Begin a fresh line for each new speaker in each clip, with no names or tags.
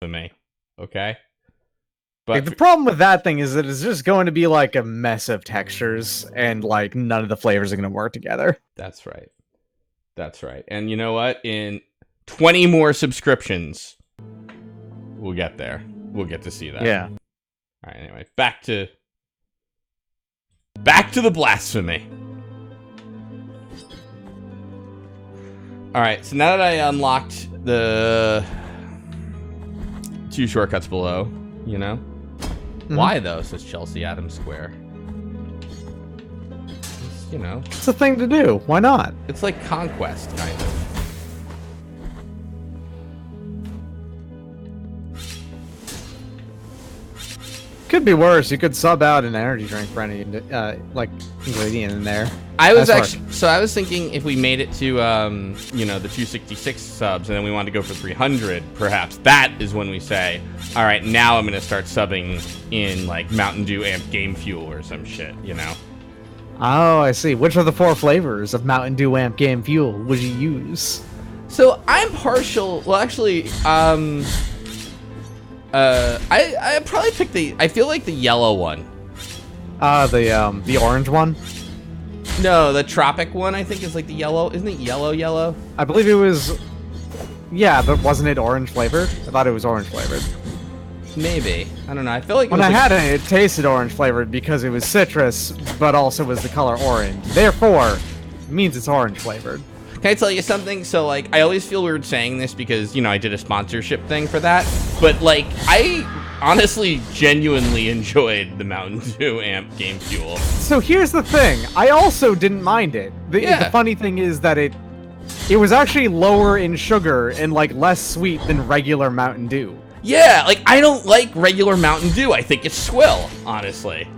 Blasphemy. Okay?
Like, the problem with that thing is that it's just going to be like a mess of textures, and like none of the flavors are going to work together.
That's right. That's right. And you know what? In 20 more subscriptions, we'll get there. We'll get to see that.
Yeah.
All right. Anyway, back to the blasphemy. All right. So now that I unlocked the 2 shortcuts below, you know. Why, though, says Chelsea Adams Square. It's, you know.
It's a thing to do. Why not?
It's like Conquest, kind of.
Could be worse. You could sub out an energy drink for any, like, ingredient in there.
I was thinking if we made it to, you know, the 266 subs, and then we wanted to go for 300, perhaps that is when we say, all right, now I'm going to start subbing in, like, Mountain Dew Amp Game Fuel or some shit, you know?
Oh, I see. Which of the 4 flavors of Mountain Dew Amp Game Fuel would you use?
So I'm partial. Well, actually, I probably pick I feel like the yellow one.
The orange one?
No, the tropic one, I think, is like the yellow. Isn't it yellow?
I believe it was... Yeah, but wasn't it orange flavored? I thought it was orange flavored.
Maybe. I don't know. I feel like
when I had it, it tasted orange flavored because it was citrus, but also was the color orange. Therefore, it means it's orange flavored.
Can I tell you something? So, like, I always feel weird saying this because, you know, I did a sponsorship thing for that. But, like, I honestly genuinely enjoyed the Mountain Dew Amp Game Fuel.
So here's the thing. I also didn't mind it. The funny thing is that it was actually lower in sugar and, like, less sweet than regular Mountain Dew.
Yeah, like, I don't like regular Mountain Dew. I think it's swill, honestly.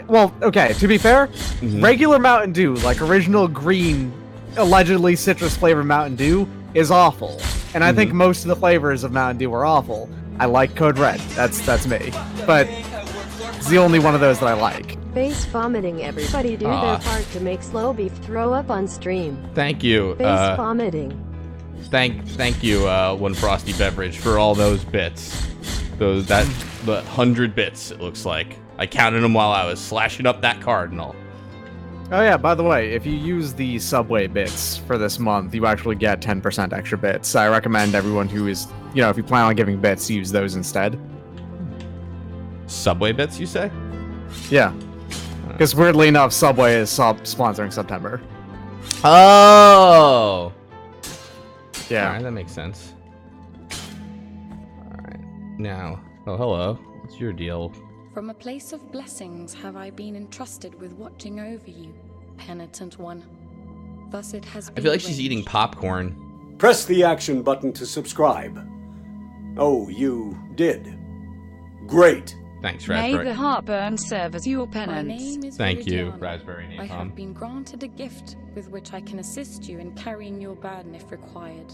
Well, okay, to be fair, regular Mountain Dew, like original green, allegedly citrus flavored Mountain Dew, is awful. And I think most of the flavors of Mountain Dew are awful. I like Code Red. That's me. But it's the only one of those that I like.
Face vomiting. Everybody do their part to make Slow Beef throw up on stream.
Thank you.
Face vomiting.
Thank you, One Frosty Beverage, for all those bits. The 100 bits, it looks like. I counted them while I was slashing up that cardinal.
Oh yeah, by the way, if you use the Subway bits for this month, you actually get 10% extra bits. I recommend everyone who is, you know, if you plan on giving bits, use those instead.
Subway bits, you say?
Yeah. Because weirdly enough, Subway is sponsoring September.
Oh!
Yeah.
Alright, that makes sense. Alright. Now, oh, hello. What's your deal?
From a place of blessings have I been entrusted with watching over you, penitent one. Thus it has been
I feel like she's eating popcorn.
Press the action button to subscribe. Oh, you did. Great.
Thanks, Raspberry.
May the heartburn serve as your penance.
Thank you, Raspberry Napalm.
I have been granted a gift with which I can assist you in carrying your burden if required.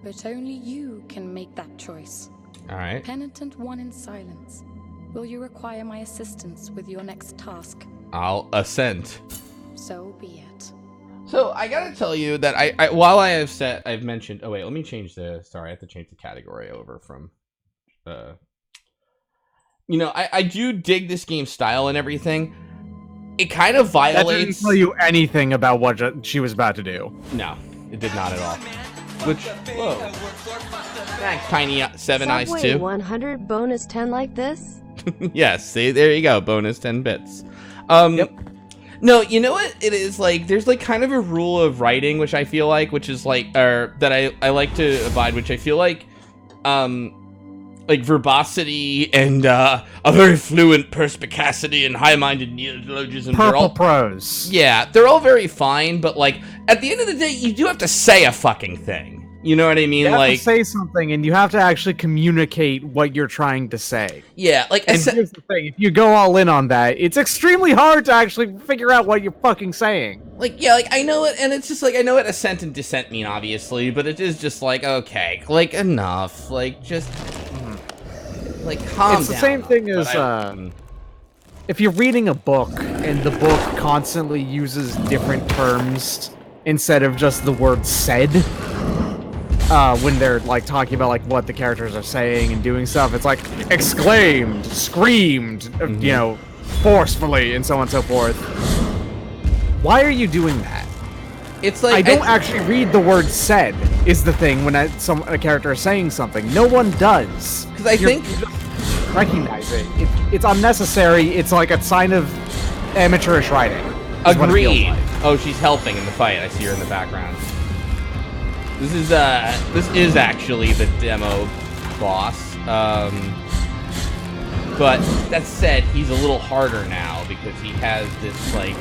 But only you can make that choice.
Alright.
Penitent one in silence. Will you require my assistance with your next task?
I'll assent.
So be it.
So I gotta tell you that I've mentioned. Oh wait, let me change Sorry, I have to change the category over from. You know, I do dig this game's style and everything. It kind of violates.
That didn't tell you anything about what she was about to do.
No, it did not at all. Which, whoa. Thanks, Tiny 7 Eyes 2.
100 bonus 10 like this?
Yes, see, there you go, bonus 10 bits. Yep. No, you know what it is like? There's like kind of a rule of writing, which I feel like, which is like, or that I like to abide, which I feel like verbosity and a very fluent perspicacity and high-minded neologism.
Purple prose.
Yeah, they're all very fine, but like at the end of the day, you do have to say a fucking thing. You know what I mean?
You have
like
to say something, and you have to actually communicate what you're trying to say.
Yeah, like
and here's the thing: if you go all in on that, it's extremely hard to actually figure out what you're fucking saying.
Like, yeah, like I know it, and it's just like I know what assent and dissent mean, obviously, but it is just like okay, like enough, like just like calm down.
It's the same thing as if you're reading a book and the book constantly uses different terms instead of just the word said. when they're like talking about like what the characters are saying and doing stuff. It's like exclaimed, screamed, you know, forcefully, and so on and so forth. Why are you doing that?
It's like
I don't actually read the word "said" is the thing when a character is saying something. No one does.
Because I think
you just recognize it. It's unnecessary. It's like a sign of amateurish writing.
Agreed. Like. Oh, she's helping in the fight. I see her in the background. This is actually the demo boss. But that said, he's a little harder now because he has this like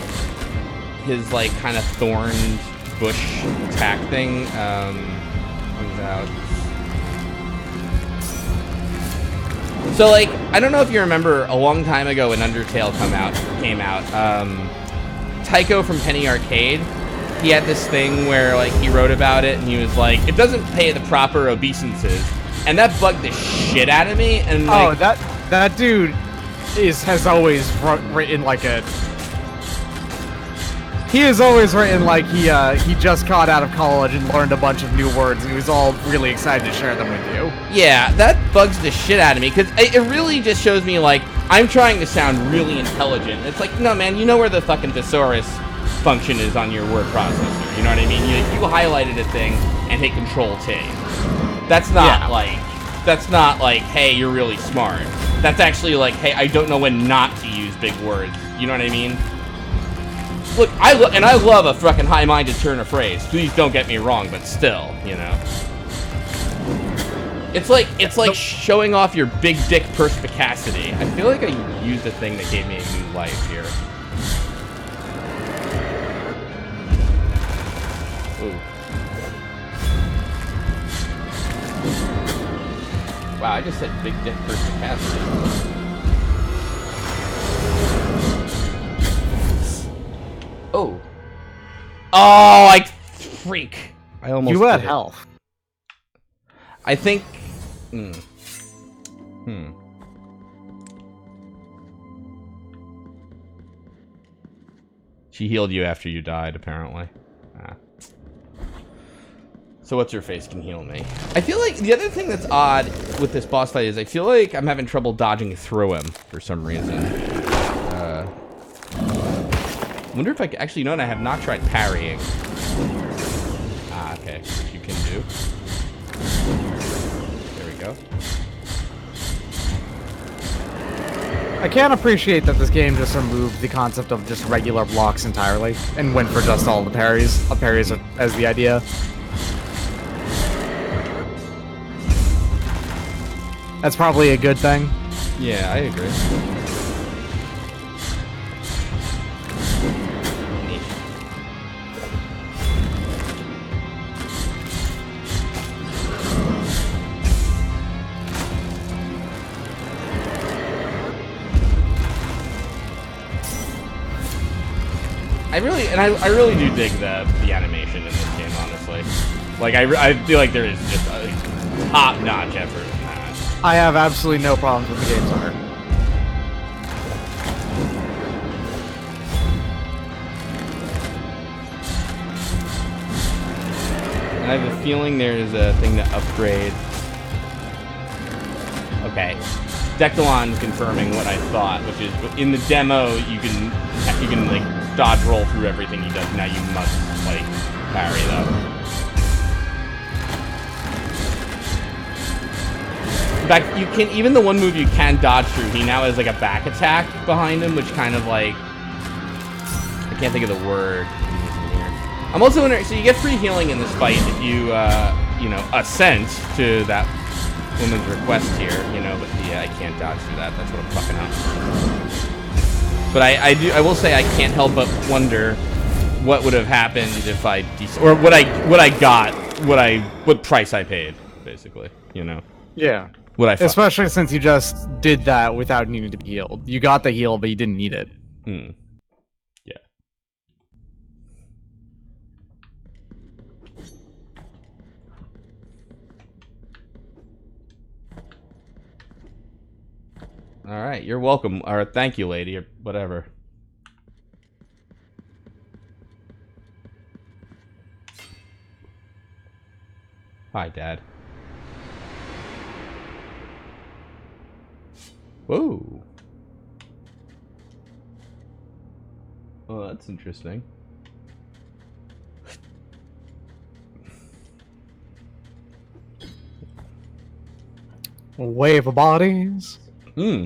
his like kind of thorned bush attack thing comes out. So like I don't know if you remember a long time ago when Undertale came out. Tycho from Penny Arcade, he had this thing where like he wrote about it and he was like, it doesn't pay the proper obeisances, and that bugged the shit out of me. And like,
that dude has always written like a. He has always written like he just got out of college and learned a bunch of new words, and he was all really excited to share them with you.
Yeah, that bugs the shit out of me because it really just shows me like I'm trying to sound really intelligent. It's like, no man, you know where the fucking thesaurus function is on your word processor. You know what I mean? You highlighted a thing and hit Control-T. That's not like, hey, you're really smart. That's actually like, hey, I don't know when not to use big words. You know what I mean? Look, I love a fucking high-minded turn of phrase. Please don't get me wrong, but still, you know. It's like showing off your big dick perspicacity. I feel like I used a thing that gave me a new life here. Ooh. Wow, I just said big dick perspicacity. Oh. Oh, I freak. I almost
You had health.
I think She healed you after you died, apparently. Ah. So what's your face can heal me. I feel like the other thing that's odd with this boss fight is I feel like I'm having trouble dodging through him for some reason. I wonder if I can, actually, you know what, I have not tried parrying. Ah, okay, which you can do. There we go.
I can't appreciate that this game just removed the concept of just regular blocks entirely and went for just all the parries. Parries as the idea. That's probably a good thing.
Yeah, I agree. I really do dig the animation in this game, honestly. Like, I feel like there is just a top-notch effort in that.
I have absolutely no problems with the game's art.
And I have a feeling there's a thing to upgrade. Okay. Dectalon confirming what I thought, which is in the demo you can like dodge roll through everything he does. Now you must like parry though. In fact, you can even the one move you can dodge through. He now has like a back attack behind him, which kind of like I can't think of the word. I'm also wondering. So you get free healing in this fight if you you know assent to that woman's request here, you know, but yeah, I can't dodge through that. That's what I'm fucking up. But I will say I can't help but wonder what would have happened if I or what price I paid, basically, you know.
Yeah.
Especially
since you just did that without needing to be healed. You got the heal, but you didn't need it.
Hmm. Yeah. All right, you're welcome, or thank you, lady, or whatever. Hi, Dad. Whoa. Oh, that's interesting.
Wave of bodies.
Hmm.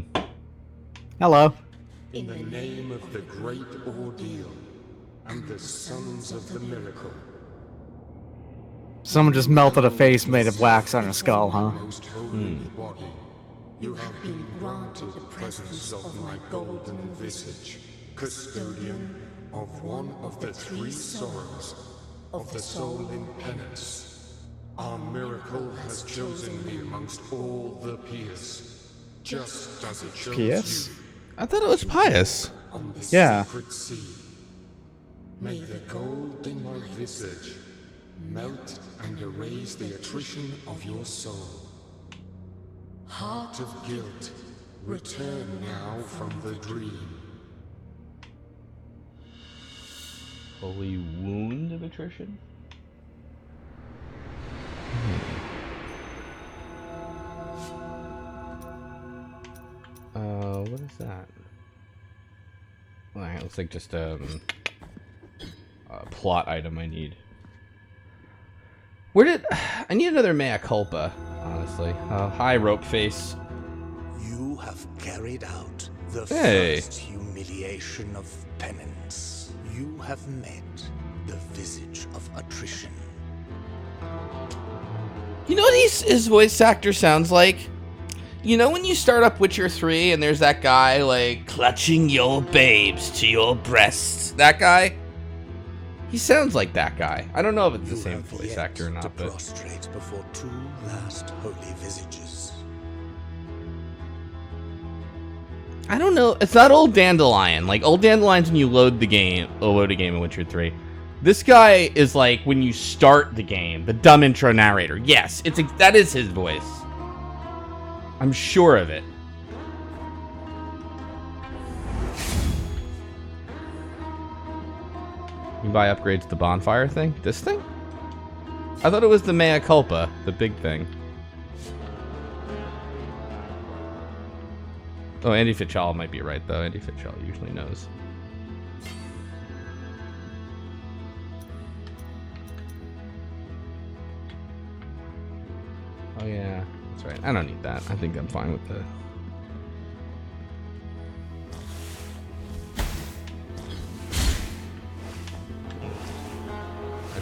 Hello.
In the name of the great ordeal and the sons of the miracle.
Someone just melted a face made of wax on a skull, huh?
Most holy body, you have been granted the presence of my golden visage, custodian of one of the three sorrows of the soul in penance. Our miracle has chosen me amongst all the pious, just as it chose
Pious?
you
I thought it was pious.
on the
Yeah.
sacred sea. May the gold in my visage melt and erase the attrition of your soul. Heart of guilt, return now from the dream.
Holy wound of attrition? What is that? Alright, looks like just a plot item I need. Where did... I need another mea culpa, honestly. Hi, Rope Face.
You have carried out the
Hey.
first humiliation of penance. You have met the visage of attrition.
You know what his voice actor sounds like? You know when you start up Witcher 3 and there's that guy, like, clutching your babes to your breasts? That guy? He sounds like that guy. I don't know if it's the
You
same
have
voice
yet
actor or
to
not, but...
prostrate before two last holy visages.
I don't know. It's not Old Dandelion. Like, Old Dandelion's when you load the game, load a game in Witcher 3. This guy is like when you start the game, the dumb intro narrator. Yes, that is his voice. I'm sure of it. You buy upgrades to the bonfire thing? This thing? I thought it was the mea culpa, the big thing. Oh, Andy Fitchall might be right, though. Andy Fitchall usually knows. Oh, yeah. That's right. I don't need that. I think I'm fine with the...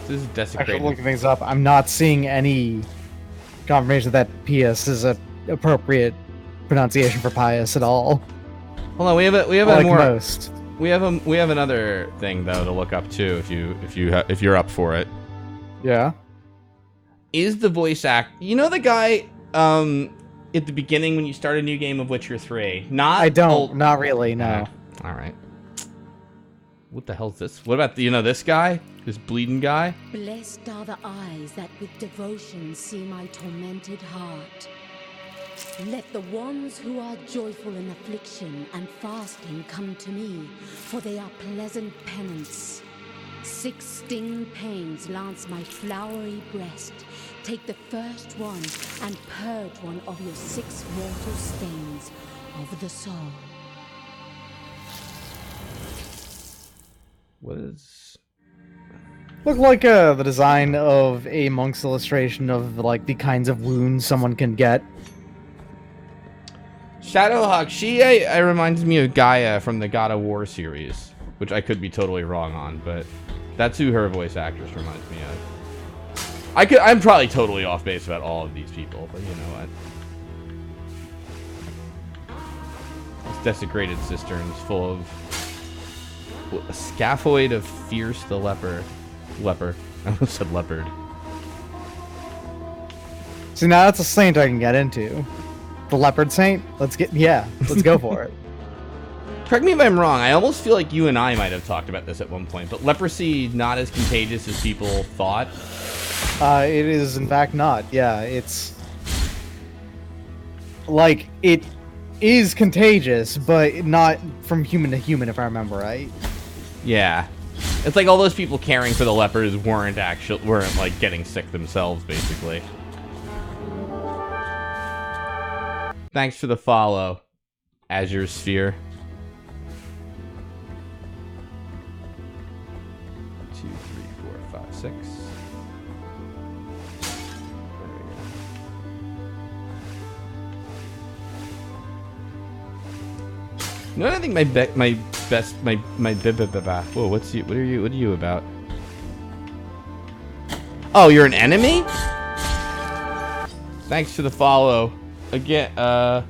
This is
Actually,
desecrated.
looking things up, I'm not seeing any confirmation that pious is an appropriate pronunciation for pious at all.
Hold on, we have
Like
a more
most.
we have another thing though to look up too if you're up for it.
Yeah.
Is the voice act? You know the guy at the beginning when you start a new game of Witcher 3?
I don't. Not really, no.
All right. What the hell's this? What about this guy? This bleeding guy?
Blessed are the eyes that with devotion see my tormented heart. Let the ones who are joyful in affliction and fasting come to me, for they are pleasant penance. 6 sting pains lance my flowery breast. Take the first one and purge one of your 6 mortal stains of the soul.
What is...
Look like the design of a monk's illustration of like the kinds of wounds someone can get.
Shadowhawk, she I reminds me of Gaia from the God of War series, which I could be totally wrong on, but that's who her voice actress reminds me of. I'm probably totally off base about all of these people, but you know what? This desecrated cisterns full of a scaphoid of Fierce the leper. I almost said leopard.
See, now that's a saint I can get into. The leopard saint? Let's go for it.
Correct me if I'm wrong, I almost feel like you and I might have talked about this at one point, but leprosy not as contagious as people thought.
It is in fact not. Yeah, it's like it is contagious, but not from human to human, if I remember right.
Yeah. It's like all those people caring for the lepers weren't like getting sick themselves, basically. Thanks for the follow, Azure Sphere. 2, 3, 4, 5, 6. You know what I think whoa, what are you about? Oh, you're an enemy? Thanks for the follow. Again, the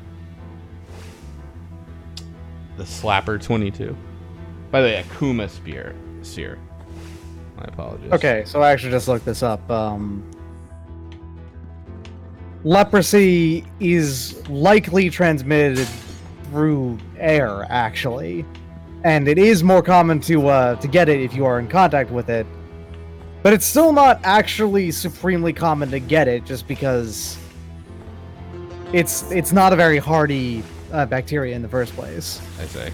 Slapper 22. By the way, Akuma Seer. My apologies.
Okay, so I actually just looked this up. Leprosy is likely transmitted through air, actually, and it is more common to get it if you are in contact with it. But it's still not actually supremely common to get it, just because it's not a very hardy bacteria in the first place.
I say.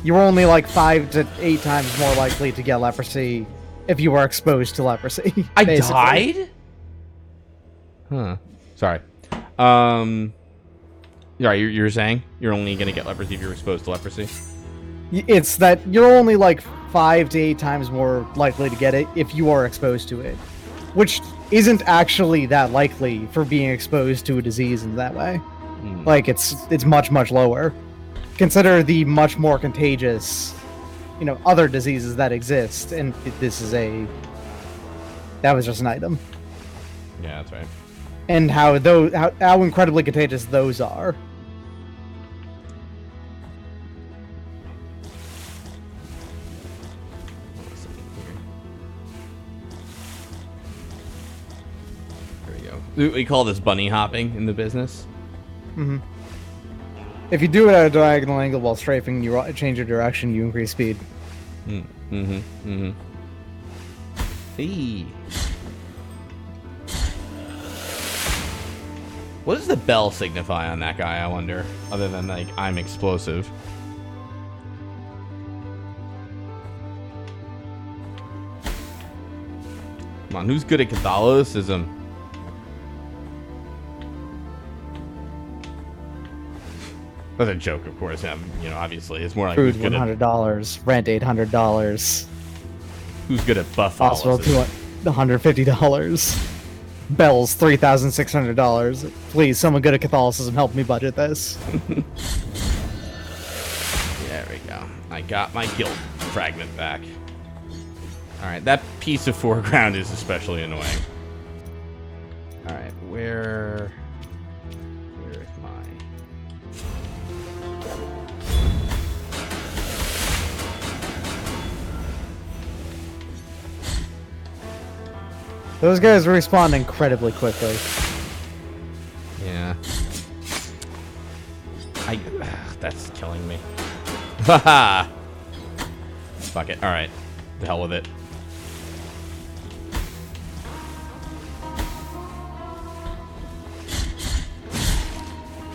You're only like 5 to 8 times more likely to get leprosy if you are exposed to leprosy.
I
basically.
died? Huh. Sorry. Yeah, you're saying you're only gonna get leprosy if you're exposed to leprosy?
It's that you're only like 5 to 8 times more likely to get it if you are exposed to it, which isn't actually that likely for being exposed to a disease in that way. Like it's much lower. Consider the much more contagious, other diseases that exist, and that was just an item.
Yeah, that's right.
And how incredibly contagious those are.
There we go. We call this bunny hopping in the business.
Mm-hmm. If you do it at a diagonal angle while strafing, you change your direction, you increase speed.
Hey. What does the bell signify on that guy, I wonder? Other than, like, I'm explosive. Come on, who's good at Catholicism? That's a joke, of course. Obviously, it's more like
Food
who's good
$100, rent $800.
Who's good at
Hospital $150. Bells $3,600. Please, someone good at Catholicism, help me budget this.
There we go. I got my guild fragment back. Alright, that piece of foreground is especially annoying. Alright, where is my...
Those guys respawn incredibly quickly.
Yeah. That's killing me. Haha! Fuck it. Alright. The hell with it.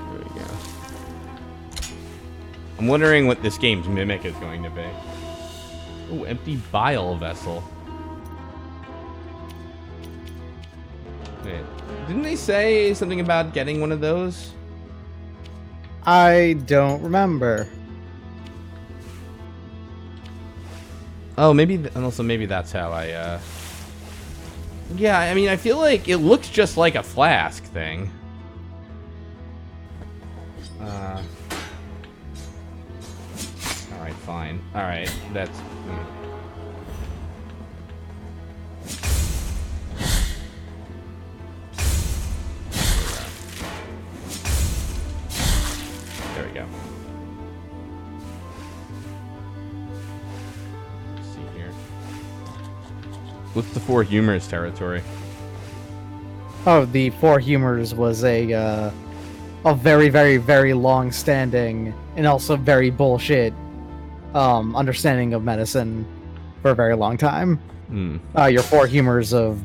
There we go. I'm wondering what this game's mimic is going to be. Ooh, empty bile vessel. Wait, didn't they say something about getting one of those?
I don't remember.
Oh, maybe, and also maybe that's how I, yeah, I mean, I feel like it looks just like a flask thing. Alright, fine. Alright, that's... There we go. Let's see here. What's the Four Humors territory?
Oh, the Four Humors was a very, very, very long-standing and also very bullshit understanding of medicine for a very long time. Your Four Humors of,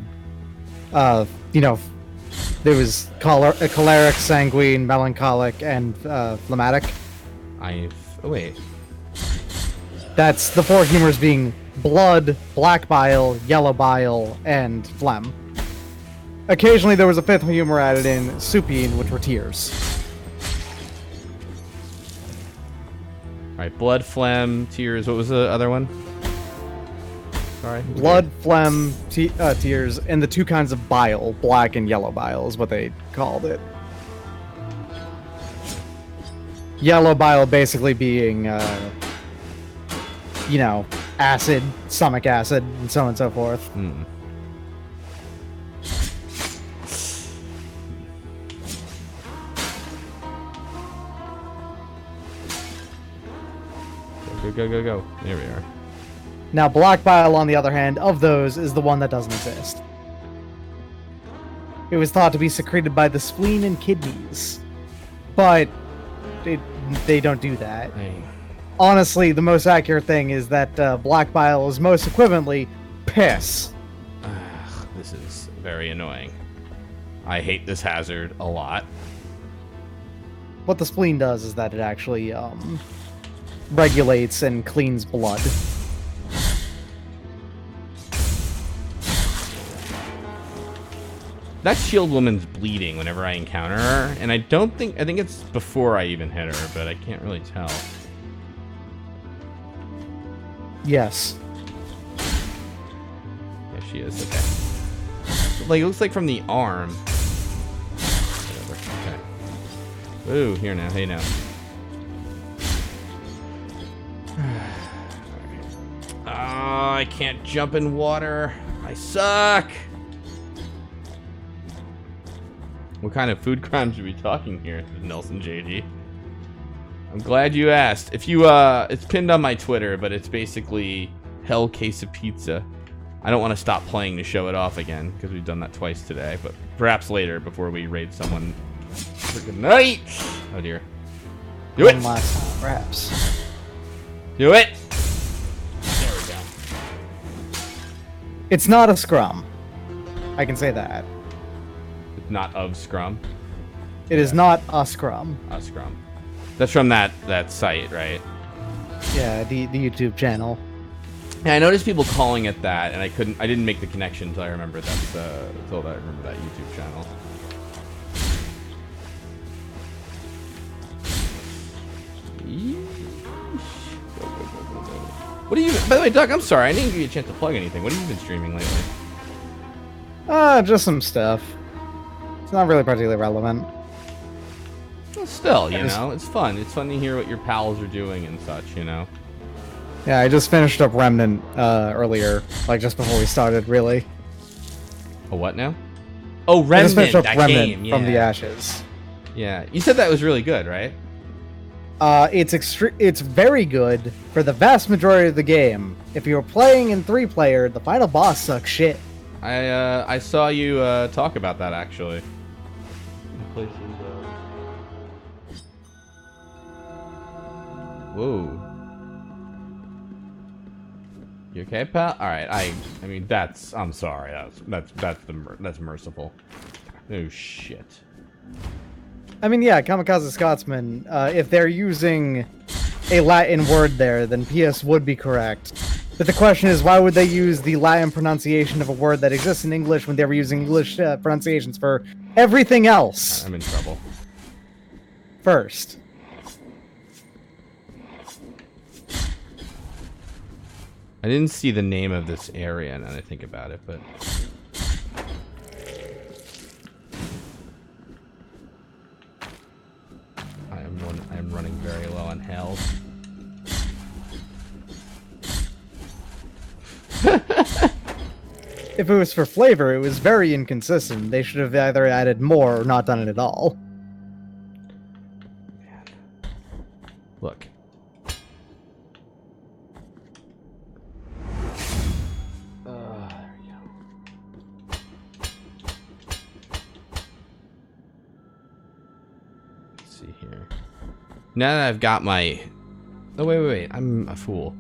there was choleric, sanguine, melancholic, and phlegmatic.
Oh, wait.
That's the 4 humors being blood, black bile, yellow bile, and phlegm. Occasionally there was a 5th humor added in, supine, which were tears.
Alright, blood, phlegm, tears. What was the other one? Sorry.
Blood, phlegm, tears, and the 2 kinds of bile, black and yellow bile is what they called it. Yellow bile basically being, you know, acid, stomach acid, and so on and so forth.
Go. There we are.
Now, black bile, on the other hand, of those, is the one that doesn't exist. It was thought to be secreted by the spleen and kidneys, but they don't do that.
Hey.
Honestly, the most accurate thing is that black bile is most equivalently piss.
This is very annoying. I hate this hazard a lot.
What the spleen does is that it actually regulates and cleans blood.
That shield woman's bleeding whenever I encounter her, and I think it's before I even hit her, but I can't really tell.
Yes.
Yeah, she is. Okay. Like, it looks like from the arm. Whatever. Okay. Ooh, here now. Hey now. Oh, I can't jump in water. I suck. What kind of food crimes are we talking here, Nelson JG? I'm glad you asked. If you, it's pinned on my Twitter, but it's basically Hell Case of Pizza. I don't want to stop playing to show it off again, because we've done that twice today, but perhaps later, before we raid someone. Good night! Oh dear. Do it!
One last time, perhaps.
Do it! There we go.
It's not a scrum. I can say that.
It's not of Scrum.
It is not a scrum.
A Scrum. That's from that site, right?
Yeah, the YouTube channel.
Yeah, I noticed people calling it that, and I didn't make the connection until I remembered that YouTube channel. Go. What are you? By the way, Doug, I'm sorry, I didn't give you a chance to plug anything. What have you been streaming lately?
Just some stuff. It's not really particularly relevant.
Well, still, you know, it's fun. It's fun to hear what your pals are doing and such, you know.
Yeah, I just finished up Remnant earlier, like just before we started, really.
A what now? Oh, Remnant,
I just finished up
that
Remnant
game, yeah.
from the Ashes.
Yeah, you said that was really good, right?
It's very good for the vast majority of the game. If you're playing in 3-player, the final boss sucks shit.
I saw you talk about that actually. Whoa. You okay, pal? All right. I mean, I'm sorry. That's merciful. Oh shit.
I mean, yeah, Kamikaze Scotsman. If they're using a Latin word there, then PS would be correct. But the question is, why would they use the Latin pronunciation of a word that exists in English when they were using English pronunciations for everything else?
I'm in trouble.
First.
I didn't see the name of this area now that I think about it, but... I am running very low on health.
If it was for flavor, it was very inconsistent. They should have either added more or not done it at all.
Man. Look. There we go. Let's see here. Now that I've got my... Oh, wait. I'm a fool.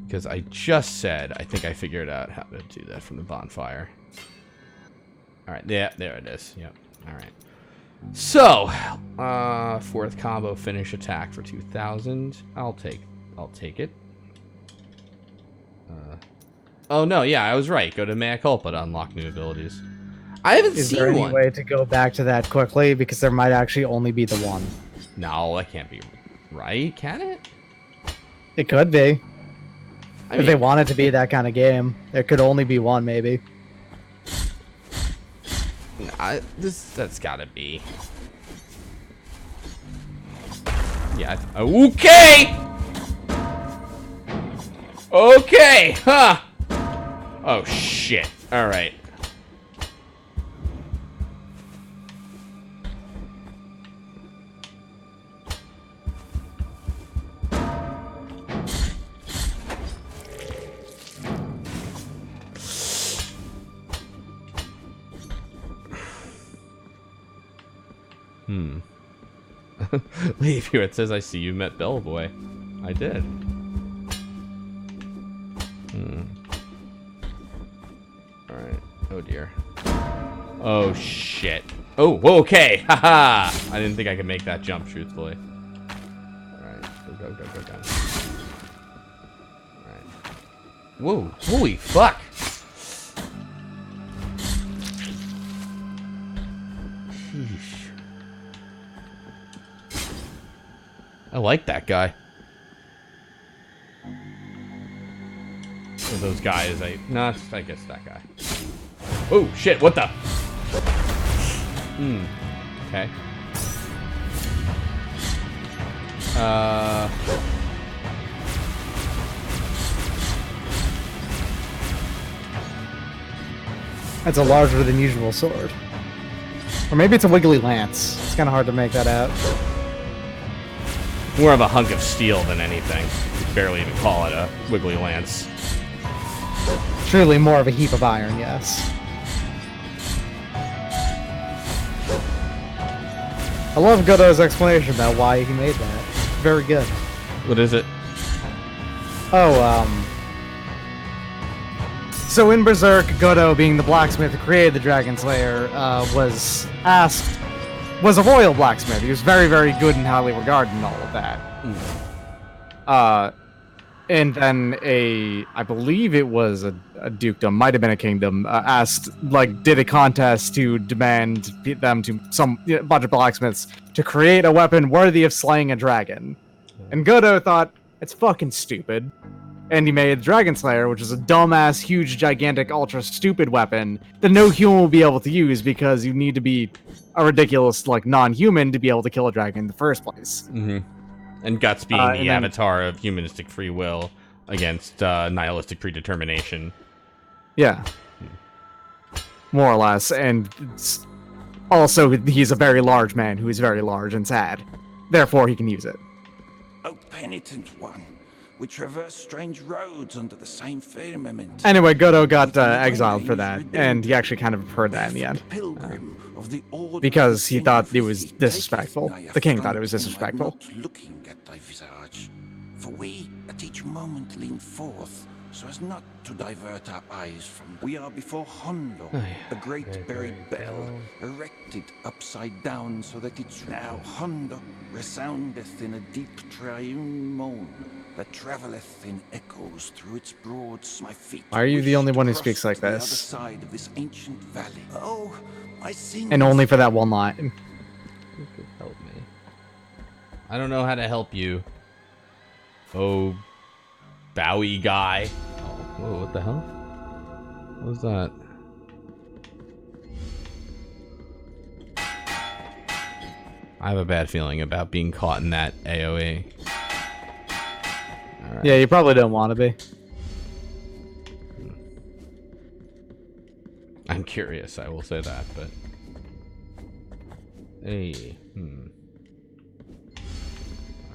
Because I just said, I think I figured out how to do that from the bonfire. Alright, yeah, there it is. Yep, alright. So, 4th combo finish attack for 2,000. I'll take it. Oh, no, yeah, I was right. Go to Mea Culpa to unlock new abilities. I haven't
Is
seen
there any
one.
way to go back to that quickly? Because there might actually only be the one.
No, that can't be right, can it?
It could be.
I
If they want it to be that kind of game, there could only be one, maybe.
That's gotta be. Yeah. Okay! Okay, huh? Oh, shit. Alright. Leave here. It says, I see you met Bellboy. I did. Alright. Oh, dear. Oh, shit. Oh, okay. Haha. I didn't think I could make that jump, truthfully. Alright. Go, go, go, go, go. Alright. Whoa. Holy fuck. Sheesh. I like that guy. Or those guys, I guess that guy. Oh, shit, what the? Okay.
That's a larger than usual sword. Or maybe it's a wiggly lance. It's kind of hard to make that out.
More of a hunk of steel than anything. You could barely even call it a wiggly lance.
Truly more of a heap of iron, yes. I love Godot's explanation about why he made that. Very good.
What is it?
Oh, so in Berserk, Godot, being the blacksmith who created the Dragon Slayer, was a royal blacksmith. He was very, very good and highly regarded and all of that. And then I believe it was a dukedom, might have been a kingdom, did a contest to demand them to a bunch of blacksmiths to create a weapon worthy of slaying a dragon. And Godot thought, it's fucking stupid. And he made Dragon Slayer, which is a dumbass, huge, gigantic, ultra stupid weapon that no human will be able to use because you need to be a ridiculous, non-human to be able to kill a dragon in the first place.
Mm-hmm. And Guts being the avatar of humanistic free will against nihilistic predetermination.
Yeah. More or less. And also, he's a very large man who is very large and sad. Therefore, he can use it.
O penitent one, we traverse strange roads under the same firmament.
Anyway, Godot got exiled for that, and he actually kind of heard that in the end. Because he thought it was disrespectful. The king thought it was disrespectful.
Looking at thy visage, for we at each moment lean forth, so as not to divert our eyes from. We are before Hondo, a great buried bell, erected upside down, so that its now Hondo resoundeth in a deep triune moan that traveleth in echoes through its broad. My feet.
Are you the only one who speaks like
the
this?
other side of this ancient valley. Oh, I sing.
And only for that one line.
Who could help me? I don't know how to help you. Oh, Bowie guy. Oh, whoa, what the hell? What was that? I have a bad feeling about being caught in that AoE. All right.
Yeah, you probably don't want to be.
I'm curious, I will say that, but... Hey,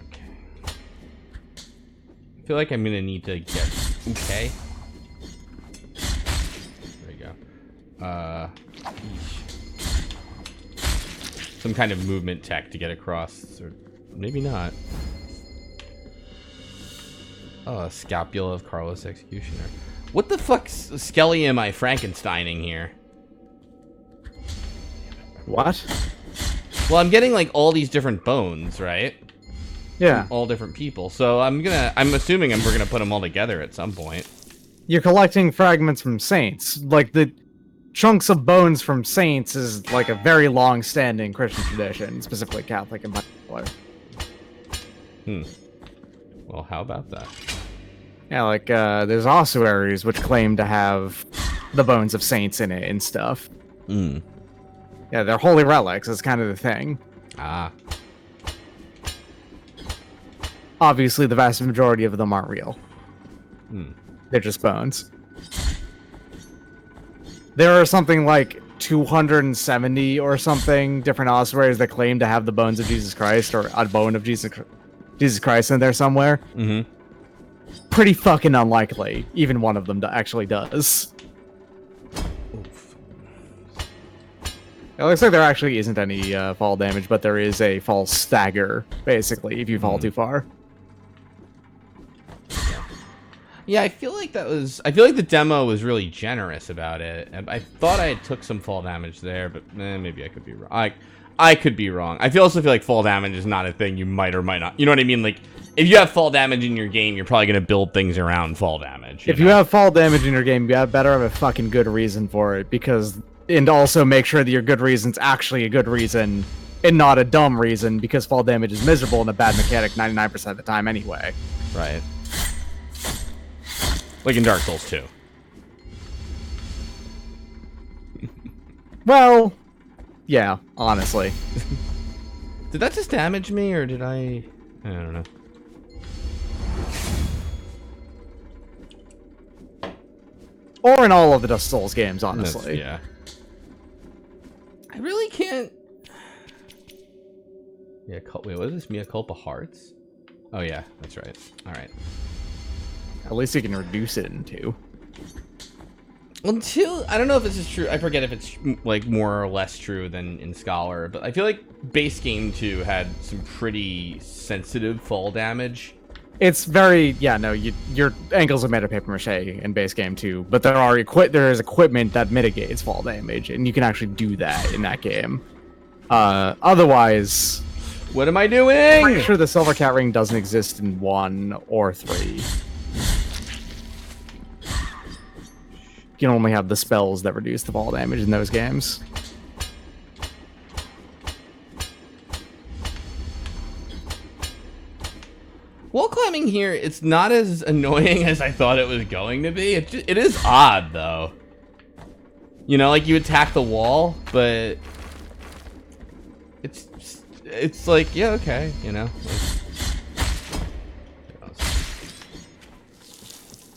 Okay. I feel like I'm gonna need to get... Okay. There you go. Some kind of movement tech to get across, or maybe not. Oh, a scapula of Carlos Executioner. What the fuck Skelly am I Frankensteining here?
What?
Well, I'm getting like all these different bones, right?
Yeah.
From all different people. So I'm assuming we're gonna put them all together at some point.
you're collecting fragments from saints. Like, the chunks of bones from saints is, like, a very long-standing Christian tradition, specifically Catholic in particular.
Well, how about that?
Yeah, like, there's ossuaries which claim to have the bones of saints in it and stuff. Yeah, they're holy relics, that's kind of the thing. Obviously, the vast majority of them aren't real. They're just bones. There are something like 270 or something different ossuaries that claim to have the bones of Jesus Christ or a bone of Jesus Christ in there somewhere. Pretty fucking unlikely. Even one of them actually does. It looks like there actually isn't any fall damage, but there is a fall stagger, basically, if you fall too far.
Yeah, I feel like the demo was really generous about it. I thought I took some fall damage there, but maybe I could be wrong. I could be wrong. I also feel like fall damage is not a thing you might or might not. You know what I mean? Like, if you have fall damage in your game, you're probably going to build things around fall damage.
If you have fall damage in your game, you better have a fucking good reason for it, and also make sure that your good reason's actually a good reason, and not a dumb reason, because fall damage is miserable and a bad mechanic 99% of the time anyway.
Right. Like in Dark Souls 2.
Well, yeah, honestly.
Did that just damage me, or did I don't know.
Or in all of the Dust Souls games, honestly.
Yeah. I really can't... Yeah, wait, what is this? Mea Culpa Hearts? Oh, yeah, that's right. Alright.
At least you can reduce it in 2.
Well, 2, I don't know if this is true. I forget if it's, like, more or less true than in Scholar, but I feel like base game 2 had some pretty sensitive fall damage.
It's very, yeah, no, your ankles are made of paper mache in base game 2, but there is equipment that mitigates fall damage, and you can actually do that in that game. Otherwise...
What am I doing?
I'm pretty sure the Silver Cat Ring doesn't exist in 1 or 3. You can only have the spells that reduce the fall damage in those games.
Wall climbing here, it's not as annoying as I thought it was going to be. It is odd, though. You know, like, you attack the wall, but... It's like, yeah, okay, you know.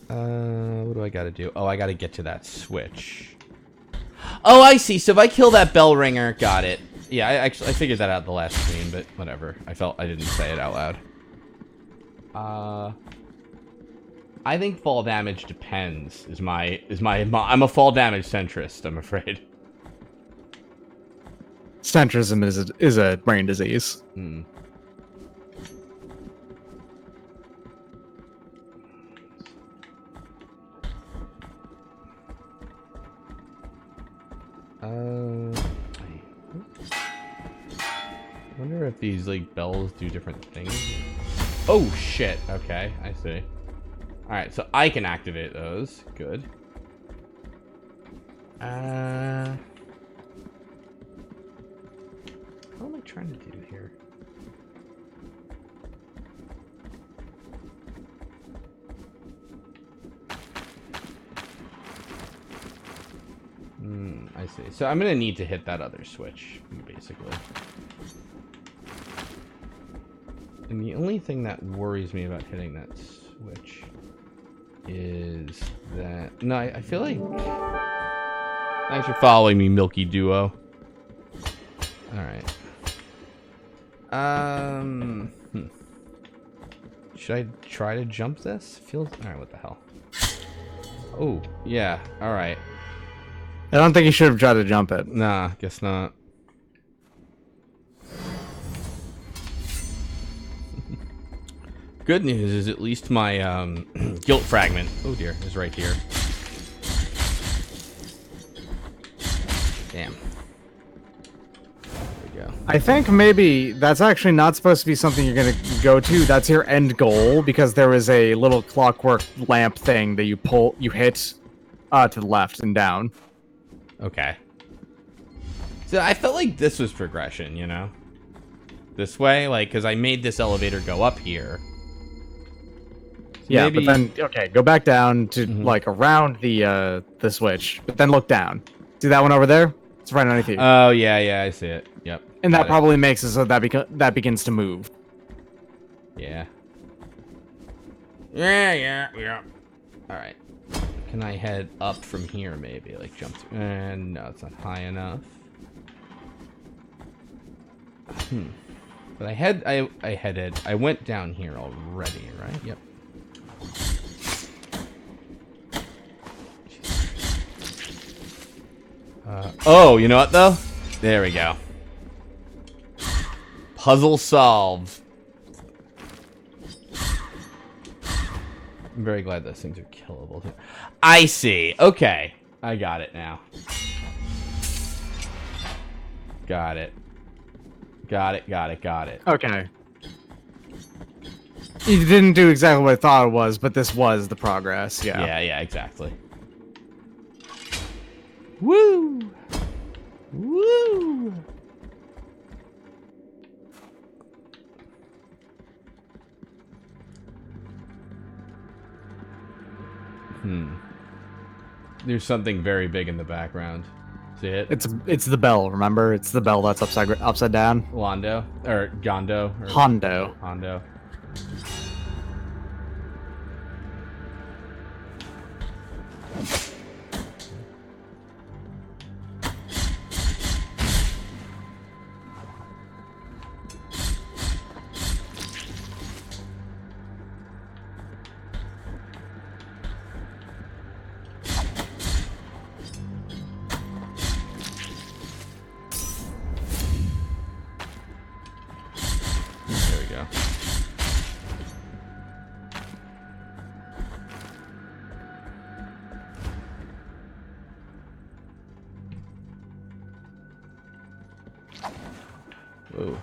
What do I gotta do? Oh, I gotta get to that switch. Oh, I see. So if I kill that bell ringer, got it. Yeah, I figured that out the last screen, but whatever. I didn't say it out loud. I think fall damage depends. I'm a fall damage centrist, I'm afraid.
Centrism is a brain disease.
I wonder if these, like, bells do different things. Oh, shit. Okay, I see. Alright, so I can activate those. Good. What am I trying to do here? I see. So I'm gonna need to hit that other switch, basically. And the only thing that worries me about hitting that switch is that... No, I feel like... Thanks for following me, Milky Duo. Alright. Should I try to jump this? Alright, what the hell? Oh, yeah, alright.
I don't think you should have tried to jump it.
Nah, guess not. Good news is at least my guilt fragment, oh dear, is right here. Damn. There we go.
I think maybe that's actually not supposed to be something you're gonna go to. That's your end goal, because there is a little clockwork lamp thing that you hit to the left and down.
Okay. So I felt like this was progression, you know? This way, like, because I made this elevator go up here. So
yeah,
maybe...
but then, okay, go back down to, like, around the switch, but then look down. See that one over there? It's right underneath you.
Oh, yeah, I see it. Yep.
And that probably makes it so that begins to move.
Yeah. Yeah. All right. Can I head up from here, maybe? Like, jump to... no, it's not high enough. But I went down here already, right? Yep. Oh, you know what, though? There we go. Puzzle solved. I'm very glad those things are killable, too. I see. Okay. I got it now. Got it. Got it.
Okay. You didn't do exactly what I thought it was, but this was the progress, yeah.
Yeah, exactly. Woo! Woo! There's something very big in the background. See it?
It's the bell, remember? It's the bell that's upside down.
Londo? Or Gondo? Or
Hondo.
Whoa.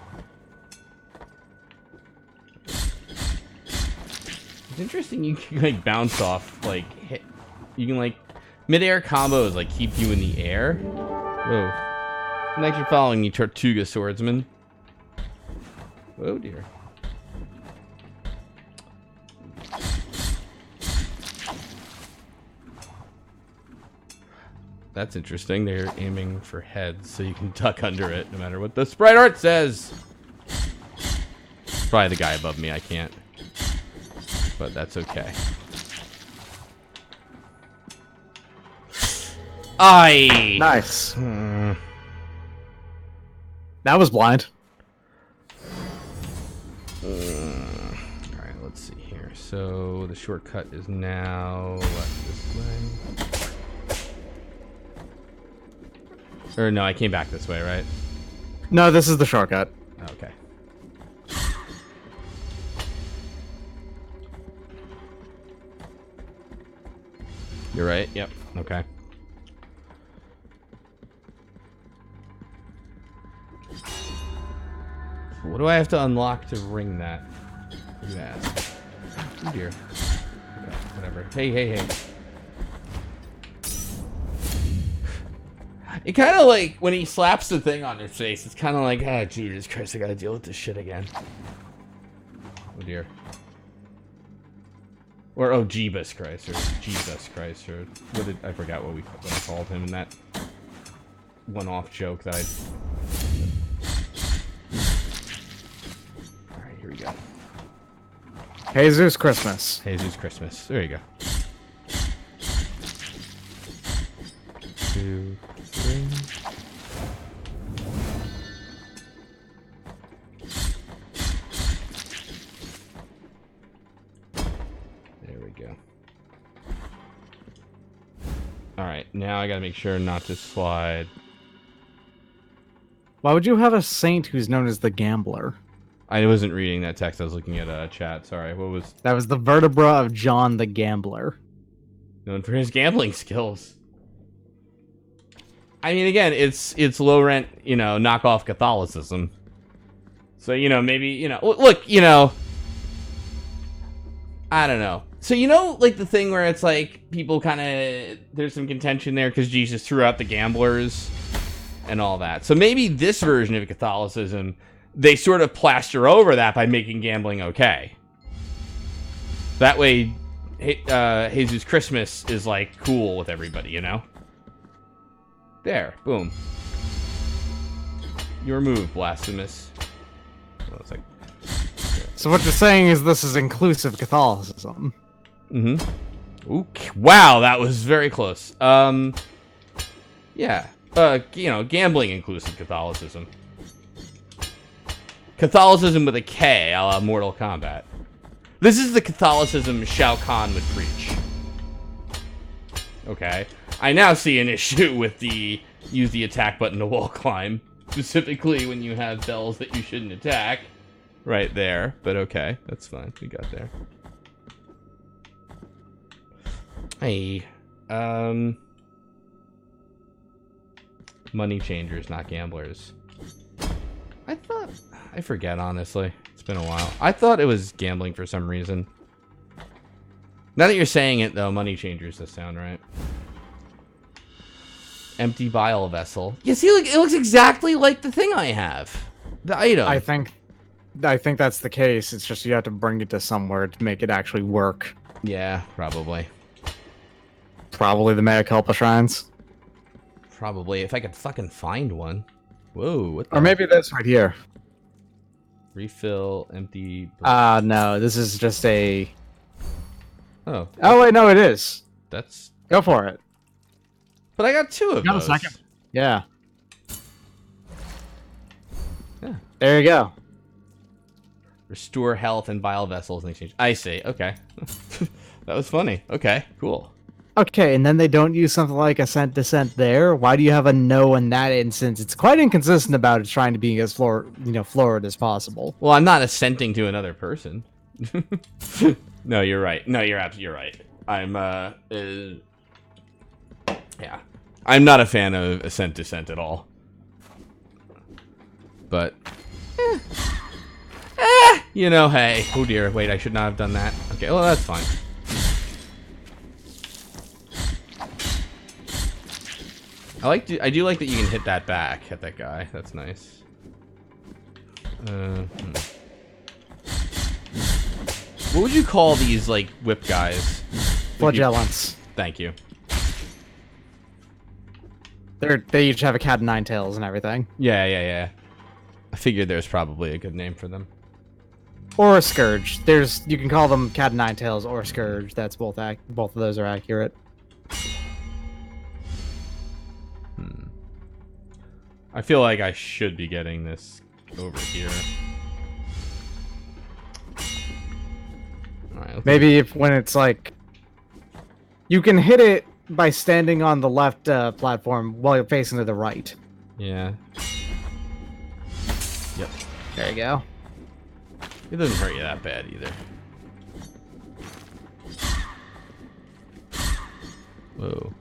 It's interesting you can, like, bounce off, like, hit. You can, like, mid-air combos, like, keep you in the air. Whoa. Thanks for following me, Tortuga Swordsman. Oh, dear. That's interesting. They're aiming for heads, so you can duck under it, no matter what the sprite art says. Probably the guy above me. I can't. But that's okay.
Nice. That was blind.
Alright, let's see here. So the shortcut is now this way. Or no, I came back this way, right?
No, this is the shortcut.
Okay. You're right. Yep. Okay. What do I have to unlock to ring that? You ask. Oh dear. Okay, whatever. Hey. It kind of like, when he slaps the thing on his face, it's kind of like, ah, Jesus Christ, I gotta deal with this shit again. Oh dear. Or, oh, Jeebus Christ, or Jesus Christ, or what did, I forgot what I called him in that one-off joke that I... Alright, here we go.
Jesus Christmas.
Jesus Christmas. There you go. 2, 3. There we go. Alright, now I gotta make sure not to slide.
Why would you have a saint who's known as the Gambler?
I wasn't reading that text, I was looking at chat, sorry. What was...
That was the vertebra of John the Gambler.
Known for his gambling skills. I mean, again, it's low rent, you know, knockoff Catholicism. So, you know, maybe, you know, look, you know, I don't know. So, you know, like the thing where it's like people kind of, there's some contention there because Jesus threw out the gamblers and all that. So maybe this version of Catholicism, they sort of plaster over that by making gambling okay. That way, Jesus Christmas is like cool with everybody, you know? There, boom. Your move, Blasphemous.
So what you're saying is this is inclusive Catholicism.
Mm-hmm. Ooh, wow, that was very close. Yeah. You know, gambling inclusive Catholicism. Catholicism with a K, a la Mortal Kombat. This is the Catholicism Shao Kahn would preach. Okay. I now see an issue with the use the attack button to wall climb. Specifically when you have bells that you shouldn't attack. Right there. But okay, that's fine. We got there. Hey. Money changers, not gamblers. I forget, honestly. It's been a while. I thought it was gambling for some reason. Now that you're saying it, though, money changers does sound right. Empty bile vessel. You see, look, it looks exactly like the thing I have. The item.
I think that's the case. It's just you have to bring it to somewhere to make it actually work.
Yeah, probably.
Probably the Mea Culpa shrines.
Probably, if I could fucking find one. Whoa, what the
Or maybe this right here.
Refill, empty...
no, this is just a...
Oh.
Oh, wait, no, it is.
That's...
Go for it.
But I got two of those.
A second. Yeah.
Yeah.
There you go.
Restore health and bile vessels in exchange. I see, okay. That was funny. Okay, cool.
Okay, and then they don't use something like Ascent Descent there. Why do you have a no in that instance? It's quite inconsistent about it trying to be as florid as possible.
Well, I'm not assenting to another person. No, you're right. No, you're right. I'm yeah. I'm not a fan of Ascent Descent at all. But you know, hey. Oh dear, wait, I should not have done that. Okay, well that's fine. I do like that you can hit that back at that guy. That's nice. What would you call these like whip guys?
Flagellants.
Thank you.
They each have a cat and nine tails and everything.
Yeah. I figured there's probably a good name for them.
Or a scourge. You can call them cat and nine tails or scourge. That's both of those are accurate.
I feel like I should be getting this over here. Alright,
maybe when it's like... You can hit it by standing on the left platform while you're facing to the right.
Yeah. Yep.
There you go.
It doesn't hurt you that bad either. Whoa.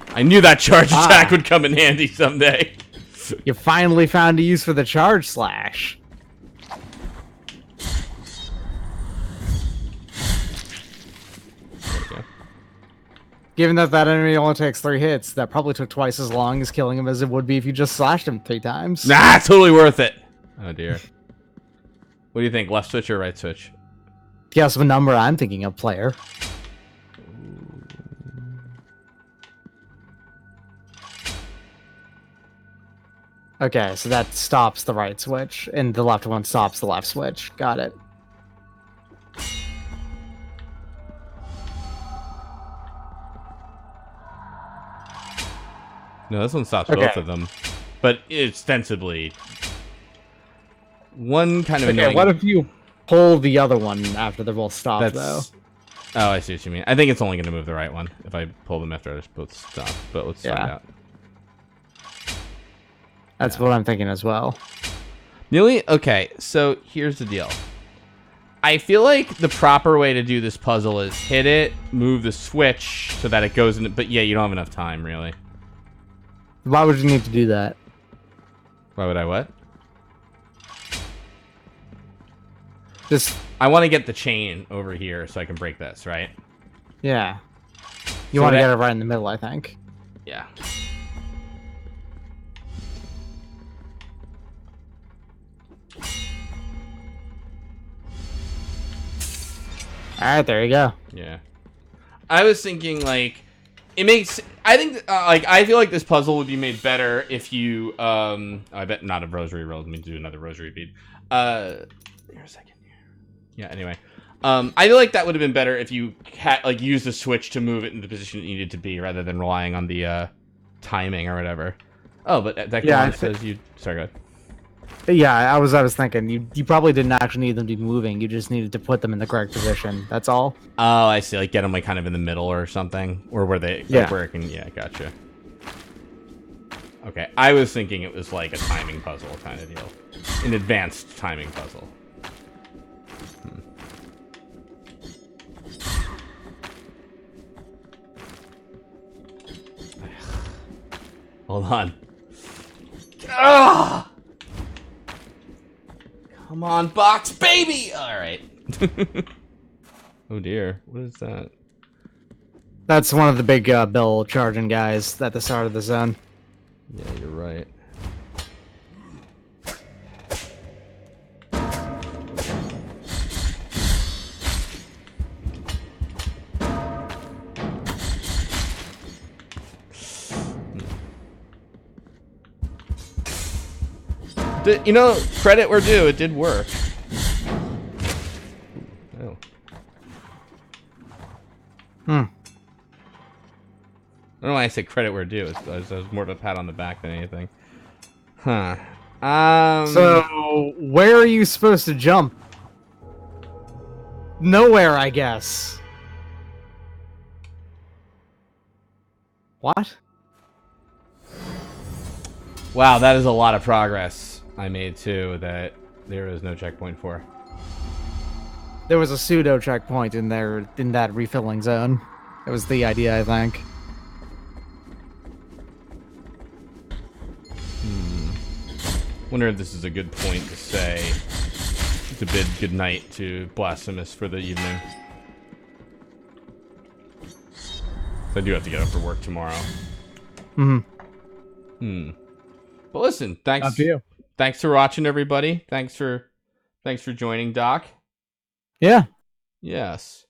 I knew that charge attack would come in handy someday.
You finally found a use for the charge slash. Given that enemy only takes 3 hits, that probably took twice as long as killing him as it would be if you just slashed him 3 times.
Nah, totally worth it. Oh dear. What do you think, left switch or right switch?
Guess what number I'm thinking of, player. Okay, so that stops the right switch, and the left one stops the left switch. Got it.
No, this one stops both of them. But ostensibly... One kind of annoying...
what if you pull the other one after they're both stopped, though?
Oh, I see what you mean. I think it's only going to move the right one if I pull them after they're both stopped. But let's find out. That's
what I'm thinking as well.
The only... Okay, so here's the deal. I feel like the proper way to do this puzzle is hit it, move the switch so that it goes in. But yeah, you don't have enough time, really.
Why would you need to do that?
Why would I what?
Just
I want to get the chain over here so I can break this, right?
Yeah. You
So
want to
that-
get it right in the middle, I think.
Yeah.
Alright, there you go.
Yeah. I was thinking, like, it makes... I think, like, I feel like this puzzle would be made better if you, I bet not a rosary roll. Let me do another rosary bead. Here a second. Yeah, anyway. I feel like that would have been better if you had, like, used the switch to move it in the position it needed to be, rather than relying on the, timing or whatever. Oh, but that says you... Sorry, go ahead.
Yeah, I was thinking you probably didn't actually need them to be moving. You just needed to put them in the correct position. That's all.
Oh, I see. Like, get them, like, kind of in the middle or something? Or where they... Like,
Yeah.
where it can... Yeah, gotcha. Okay, I was thinking it was, like, a timing puzzle kind of deal. An advanced timing puzzle. Hold on. Ah! Come on, box, baby! Alright. Oh dear, what is that?
That's one of the big bill charging guys at the start of the zone.
Yeah, you're right. You know, credit where due, it did work. Oh. I don't know why I said credit where due. It was more of a pat on the back than anything. Huh.
So, where are you supposed to jump? Nowhere, I guess. What?
Wow, that is a lot of progress I made too that there is no checkpoint for.
There was a pseudo checkpoint in there in that refilling zone. That was the idea, I think.
Wonder if this is a good point to say to bid goodnight to Blasphemous for the evening. I do have to get up for work tomorrow. But listen, thanks.
Up to you.
Thanks for watching, everybody. Thanks for joining, Doc.
Yeah.
Yes.